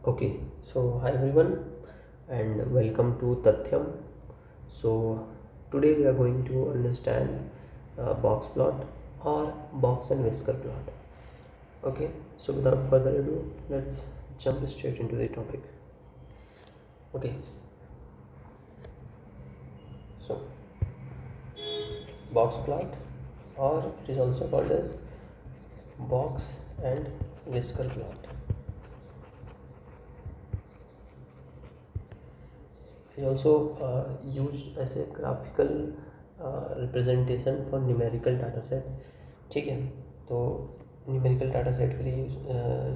Okay, so hi everyone and welcome to Tathyam. So today we are going to understand box plot or box and whisker plot. Okay, so without further ado, let's jump straight into the topic. Okay, so box plot, or it is also called as box and whisker plot, is also used as a graphical representation for numerical data set. ठीक है, तो numerical data set के लिए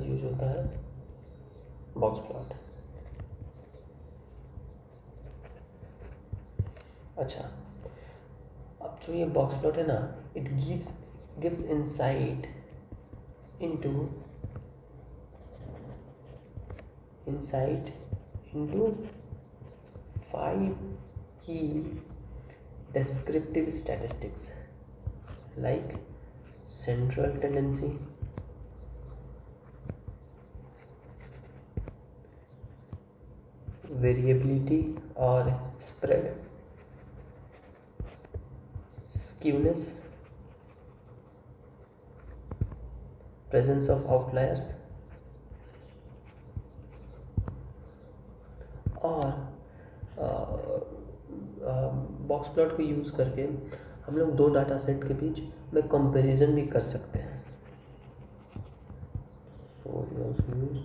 use होता है box plot. अच्छा, अब जो ये बॉक्स प्लॉट है ना, it gives insight into into 5 की descriptive statistics like central tendency, variability or spread, skewness, presence of outliers, और बॉक्स प्लॉट को यूज़ करके हम लोग दो डाटा सेट के बीच में कंपैरिजन भी कर सकते हैं। So use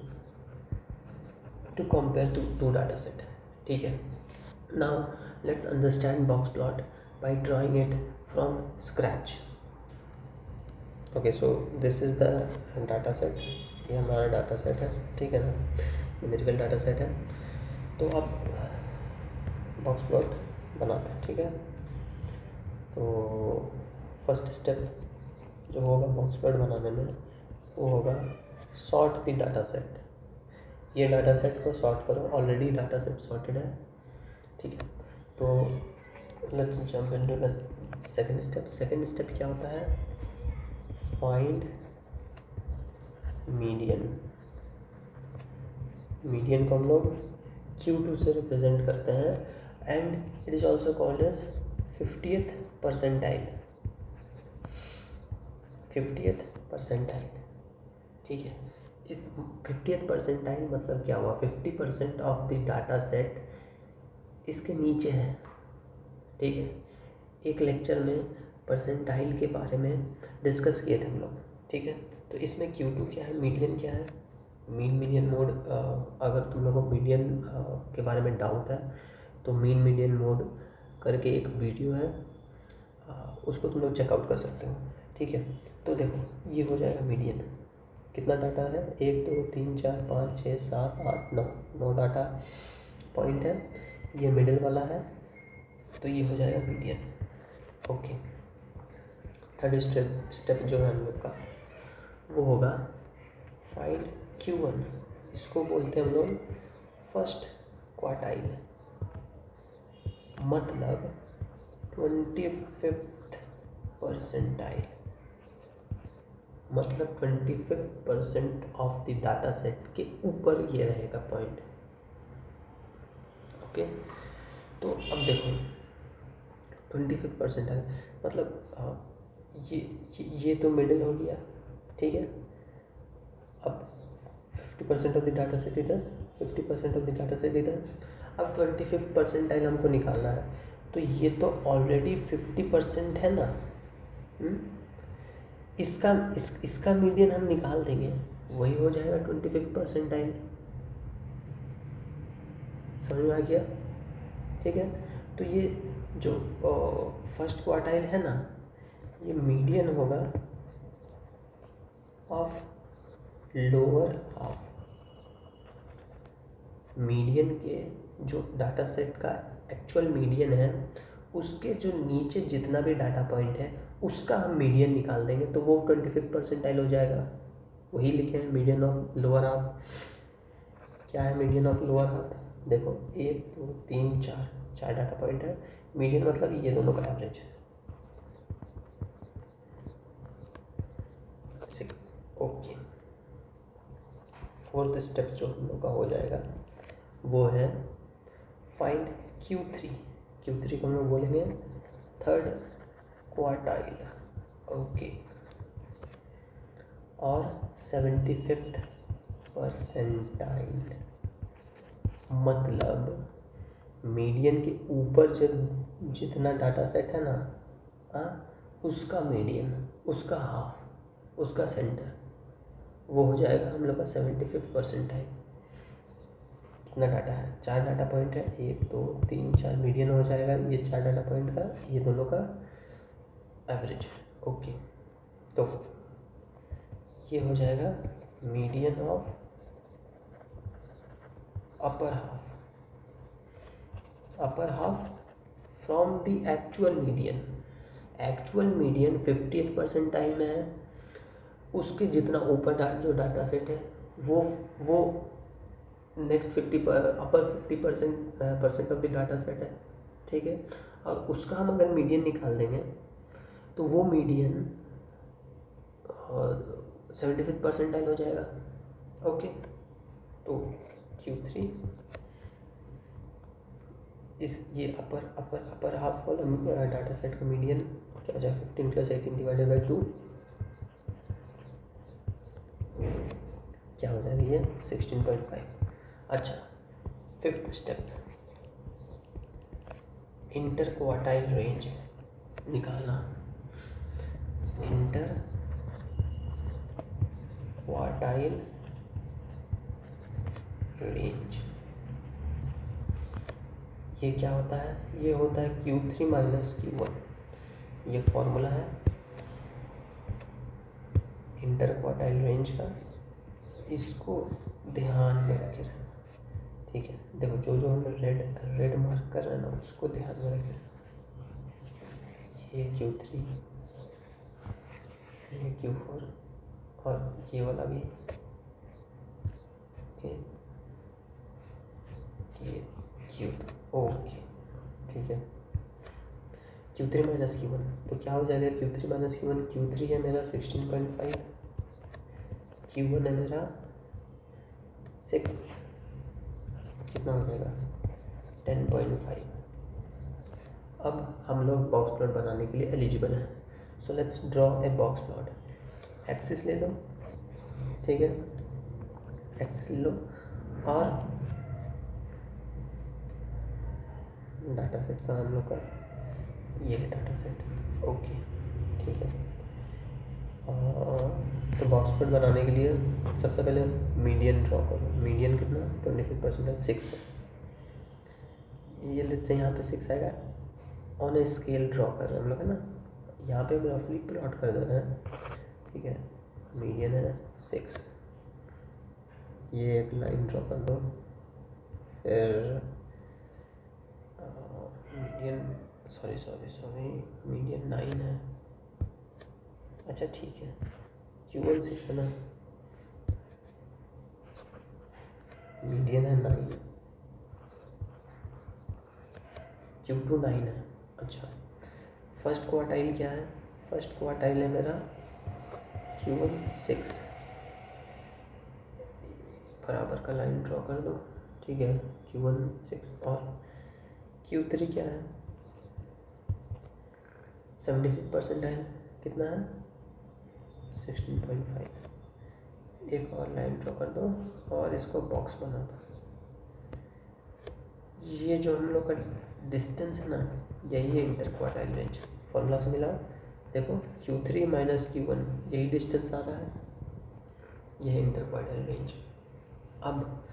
to compare two data set. ठीक है, now let's understand box plot by drawing it from scratch. Okay, so this is the data set, ये हमारा डाटा सेट है। ठीक है ना, न्यूमेरिकल डाटा सेट है। तो अब बॉक्स प्लॉट बनाते हैं। ठीक है, तो फर्स्ट स्टेप जो होगा बॉक्स प्लॉट बनाने में वो होगा सॉर्ट द डाटा सेट। ये डाटा सेट को सॉर्ट करो, ऑलरेडी डाटा सेट सॉर्टेड है। ठीक है, तो let's jump into the second step. Second step क्या होता है? Find median. मीडियन को हम लोग Q2 से रिप्रेजेंट करते हैं and it is also called as 50th percentile. 50th percentile. ठीक है, इस 50th परसेंटाइल मतलब क्या हुआ? 50% ऑफ द डाटा सेट इसके नीचे है। ठीक है, एक लेक्चर में परसेंटाइल के बारे में डिस्कस किए थे हम लोग। ठीक है, तो इसमें Q2 क्या है, मीडियन क्या है? Mean median mode. अगर तुम लोगों को मीडियन के बारे में डाउट है तो मीन मीडियन मोड करके एक वीडियो है, उसको तुम लोग चेकआउट कर सकते हो। ठीक है, तो देखो ये हो जाएगा मीडियन। कितना डाटा है? 1 2 3 4 5 6 7 8 9 डाटा पॉइंट है। ये मिडिल वाला है, तो ये हो जाएगा मीडियन। ओके, थर्ड स्टेप जो है हम लोग का वो होगा फाइंड Q1। इसको बोलते हैं हम लोग फर्स्ट क्वार्टाइल, मतलब 25th परसेंटाइल, मतलब 25% ऑफ द डाटा सेट के ऊपर ये रहेगा पॉइंट। ओके, तो अब देखो 25th परसेंटाइल मतलब ये तो मिडिल हो गया। ठीक है, अब 50% ऑफ द डाटा सेट इधर, 50% ऑफ द डाटा सेट इधर। अब 25th परसेंटाइल हमको निकालना है, तो ये तो ऑलरेडी 50% है ना। इसका मीडियन हम निकाल देंगे, वही हो जाएगा 25th परसेंटाइल। समझ में आ गया? ठीक है, तो ये जो फर्स्ट क्वार्टाइल है ना, ये मीडियन होगा ऑफ लोअर हाफ। मीडियन के जो डाटा सेट का एक्चुअल मीडियन है उसके जो नीचे जितना भी डाटा पॉइंट है उसका हम मीडियन निकाल देंगे, तो वो 25th परसेंटाइल हो जाएगा। वही लिखे हैं मीडियन ऑफ लोअर हाफ। क्या है मीडियन ऑफ लोअर हाफ? देखो 1 2 3 4 डाटा पॉइंट है। मीडियन मतलब ये दोनों का एवरेज है 6। ओके, फोर्थ स्टेप जो हम लोग का हो जाएगा वो है फाइंड Q3। Q3 को हम लोग बोलेंगे थर्ड क्वार्टाइल, ओके, और 75th परसेंटाइल, मतलब मीडियन के ऊपर जितना डाटा सेट है ना, उसका मीडियन, उसका हाफ, उसका सेंटर, वो हो जाएगा हम लोग का 75th परसेंटाइल। कितना डाटा है, 4 डाटा पॉइंट है, 1 2 3 4, मीडियन हो जाएगा ये 4 डाटा पॉइंट का, ये दोनों का एवरेज, ओके। तो ये हो जाएगा median of upper half from the actual median. Actual median 50th percentile में है, उसके जितना ऊपर जो डाटा सेट है वो next 50 upper 50% of the data set है, ठीक है। और उसका हम अगर मीडियन निकाल देंगे तो वो मीडियन 75th परसेंटाइल हो जाएगा, ओके। तो Q3 ये अपर हाफ वाला डाटा सेट का मीडियन क्या हो जाएगा, 15 + 18 / 2, क्या हो जाएगा ये 16.5। अच्छा, fifth step inter quartile range निकालना। इंटर क्वार्टाइल रेंज ये क्या होता है, ये होता है Q3 - Q1, ये फॉर्मूला है इंटर क्वार्टाइल रेंज का, इसको ध्यान में रखे रहना, ठीक है। देखो जो हम रेड मार्क कर रहे हैं ना, उसको ध्यान में रखे, ये Q3, ये Q4 और ये वाला भी, ये Q, ओके, ठीक है। Q3 - Q1 तो क्या हो जाएगा, Q3 - Q1, Q3 है मेरा 16.5, Q1 है मेरा 6, कितना हो जाएगा 10.5। अब हम लोग बॉक्स प्लॉट बनाने के लिए एलिजिबल हैं, so let's draw a box plot. Axis ले लो, ठीक है, एक्सिस ले लो, और डाटा सेट का हम लोग का ये है डाटा सेट, ओके, ठीक है। तो बॉक्स प्लॉट बनाने के लिए सबसे पहले मीडियन ड्रॉ करो। मीडियन कितना 25th परसेंटाइल 6 है, ये लेट्स से यहाँ पे 6 आएगा। ऑन ए स्केल ड्रॉ कर रहे हैं हम लोग, है ना, यहाँ पे हम रफली प्लॉट कर दे रहे हैं, ठीक है। मीडियन है 6, ये एक लाइन ड्रॉ कर दो, फिर मीडियन सॉरी मीडियन 9 है, अच्छा ठीक है। Q1 6 है ना, मीडियन है 9, Q2 9 है, अच्छा। फर्स्ट क्वार्टाइल क्या है, फर्स्ट क्वार्टाइल है मेरा Q1 6, बराबर का लाइन ड्रॉ कर दो, ठीक है। Q1 6 और Q3 क्या है 75th परसेंटाइल, कितना है 16.5, एक और लाइन ड्रॉ कर दो और इसको बॉक्स बना दो। ये जो हम लोग का डिस्टेंस है ना, यही है इंटर क्वार्टाइल रेंज, फॉर्मूला से मिला, देखो Q3 - Q1 यही डिस्टेंस आ रहा है, यह है इंटर क्वार्टाइल रेंज। अब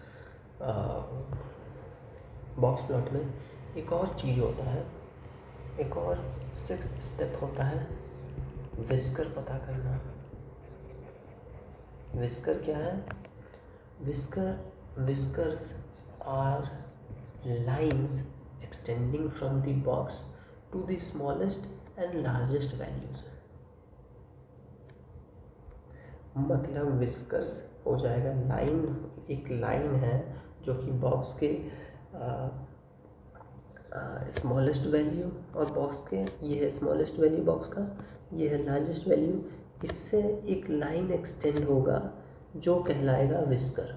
बॉक्स प्लॉट में एक और चीज़ होता है, एक और 6th स्टेप होता है विस्कर पता करना। विस्कर क्या है, whiskers are lines extending from the box to the smallest and largest values, मतलब विस्कर्स हो जाएगा लाइन, एक लाइन है जो कि बॉक्स के स्मॉलेस्ट वैल्यू और बॉक्स के, ये है स्मॉलेस्ट वैल्यू बॉक्स का, ये है लार्जेस्ट वैल्यू, इससे एक लाइन एक्सटेंड होगा जो कहलाएगा विस्कर।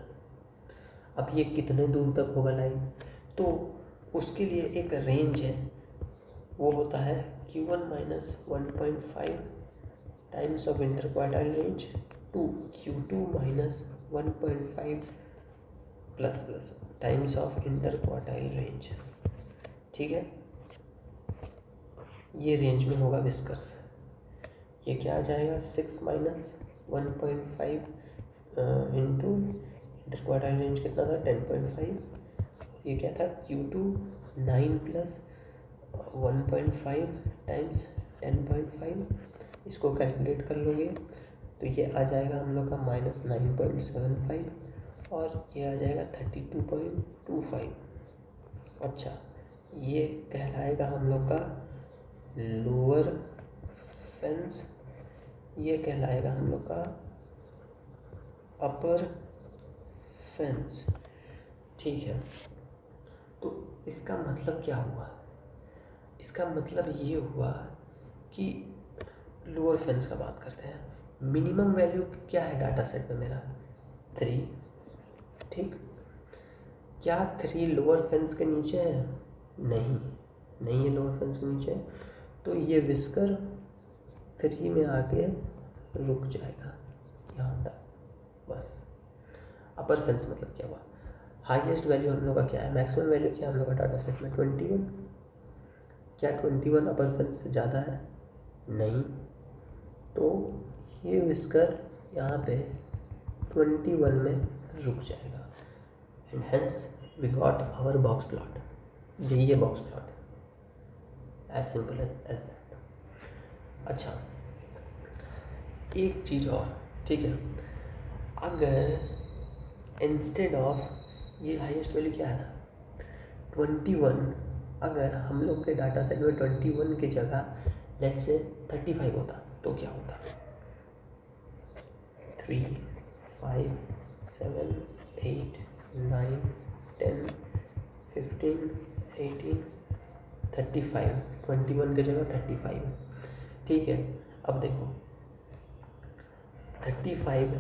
अब ये कितने दूर तक होगा लाइन, तो उसके लिए एक रेंज है, वो होता है Q1 minus 1.5 times of interquartile range to Q2 minus 1.5 plus plus times of interquartile range. ठीक है, ये रेंज में होगा विस्कर्स। ये क्या आ जाएगा 6 माइनस 1.5 इंटू इंटरक्वार्टाइल रेंज कितना था 10.5, ये क्या था Q2 9 प्लस 1.5 टाइम्स 10.5, इसको कैलकुलेट कर लोगे तो ये आ जाएगा हम लोग का माइनस 9.75 और ये आ जाएगा 32.25। अच्छा, ये कहलाएगा हम लोग का लोअर फेंस, ये कहलाएगा हम लोग का अपर फेंस। ठीक है, तो इसका मतलब क्या हुआ, इसका मतलब ये हुआ कि लोअर फेंस का बात करते हैं। मिनिमम वैल्यू क्या है डाटा सेट में मेरा 3, ठीक, क्या 3 लोअर फेंस के नीचे है? नहीं है लोअर फेंस के नीचे, तो ये विस्कर 3 में आके रुक जाएगा यहाँ तक बस। अपर फेंस मतलब क्या हुआ, हाईएस्ट वैल्यू हम लोग का क्या है, मैक्सिमम वैल्यू क्या है हम लोग का डाटा सेट में 21, क्या 21 अपर फेंस से ज़्यादा है? नहीं, तो ये विस्कर यहाँ पे 21 में रुक जाएगा and hence we got our box plot. यही है box plot, as simple as that. अच्छा, एक चीज़ और, ठीक है, अगर इंस्टेड ऑफ ये हाईएस्ट वैल्यू क्या है 21, अगर हम लोग के डाटा सेट में 21 की जगह लेट्स से 35 होता तो क्या होता? 3, 5, 7, 8, 9, 10, 15, 18, 35, 21 की जगह 35। ठीक है, अब देखो 35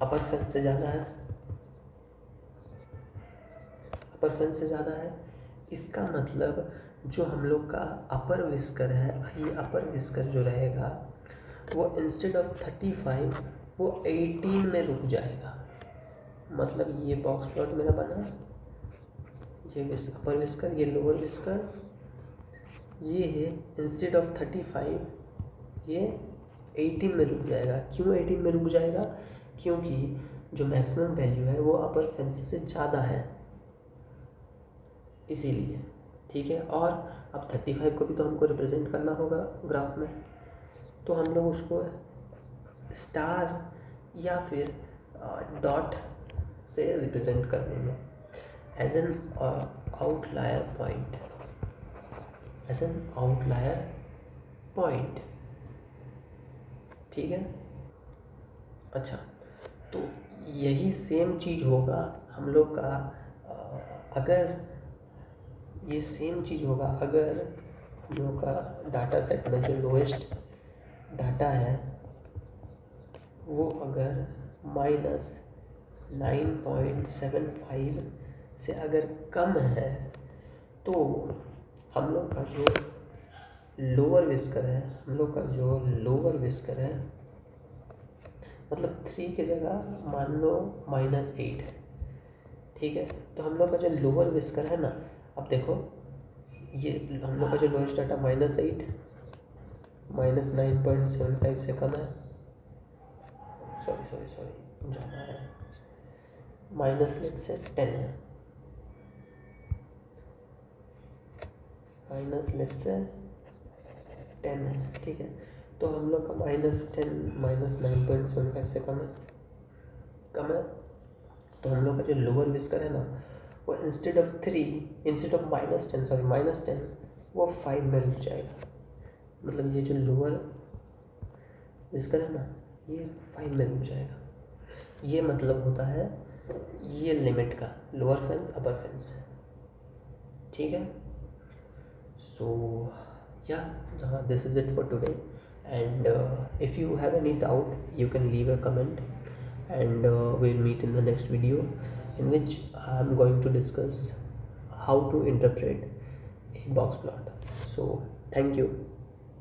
अपर फेंस से ज़्यादा है, अपर फेंस से ज़्यादा है, इसका मतलब जो हम लोग का अपर विस्कर है, ये अपर विस्कर जो रहेगा वो इंस्टेड ऑफ 35 वो 18 में रुक जाएगा। मतलब ये बॉक्स प्लॉट मेरा बना, ये अपर विस्कर, ये लोअर विस्कर, ये है इंस्टेड ऑफ 35 ये 18 में रुक जाएगा। क्यों 18 में रुक जाएगा? क्योंकि जो मैक्सिमम वैल्यू है वो अपर फेंस से ज़्यादा है, इसीलिए। ठीक है, और अब 35 को भी तो हमको रिप्रेजेंट करना होगा ग्राफ में, तो हम लोग उसको स्टार या फिर डॉट से रिप्रेजेंट कर देंगे as an outlier point, as an outlier point. ठीक है, अच्छा, तो यही सेम चीज़ होगा हम लोग का अगर ये सेम चीज़ होगा अगर हम लोग का डाटा सेट में जो लोएस्ट डाटा है वो अगर -9.75 से अगर कम है, तो हम लोग का जो लोअर विस्कर है, हम लोग का जो लोअर विस्कर है मतलब 3 की जगह मान लो -8 है। ठीक है, तो हम लोग का जो लोअर विस्कर है ना, अब देखो ये हम लोग का जो लोएस्ट डाटा -8 -9.75 से कम है, सॉरी ज़्यादा है, माइनस लेट्स से 10 है, माइनस लेट्स से 10 है। ठीक है, तो हम लोग का -10 -9.75 से कम है, तो हम लोग का जो लोअर विस्कर है ना वो इंस्टेड ऑफ -10 वो 5 में रुक जाएगा। मतलब ये जो लोअर विस्कर है ना ये 5 में रुक जाएगा। ये मतलब होता है ये लिमिट का लोअर फेंस अपर फेंस। ठीक है, सो या this is it for today, and if you have any doubt you can leave a comment, and we'll meet in the next video in which I am going to discuss how to interpret a box plot. So thank you.